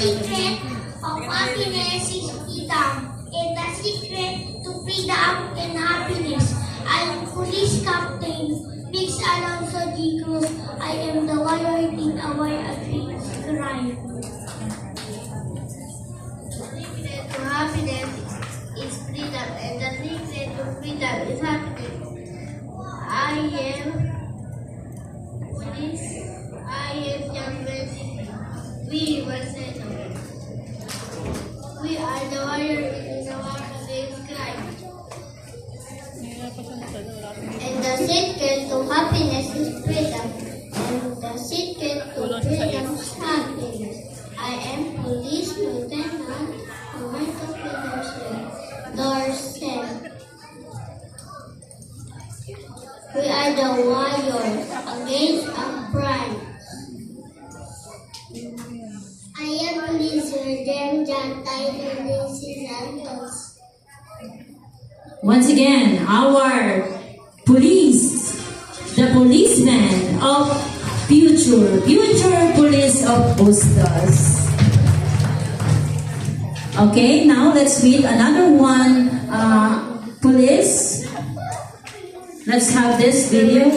secret of happiness is freedom, and the secret to freedom and happiness. I am police captain Mix Alonso D. Cruz. I am the violating away against crime. The secret to happiness is freedom, and the secret to freedom is happiness. I am police. I am young man. We were said we are the warrior in the war against crime. And the secret to happiness is freedom. And the secret to freedom is happiness. I am Police Lieutenant Roberto Dorset. We are the warriors against crime. I am Police Sergeant John Tyler Nancy Santos. Once again, our police, the policemen of future police of Bustos. Okay, now let's meet another one, police. Let's have this video.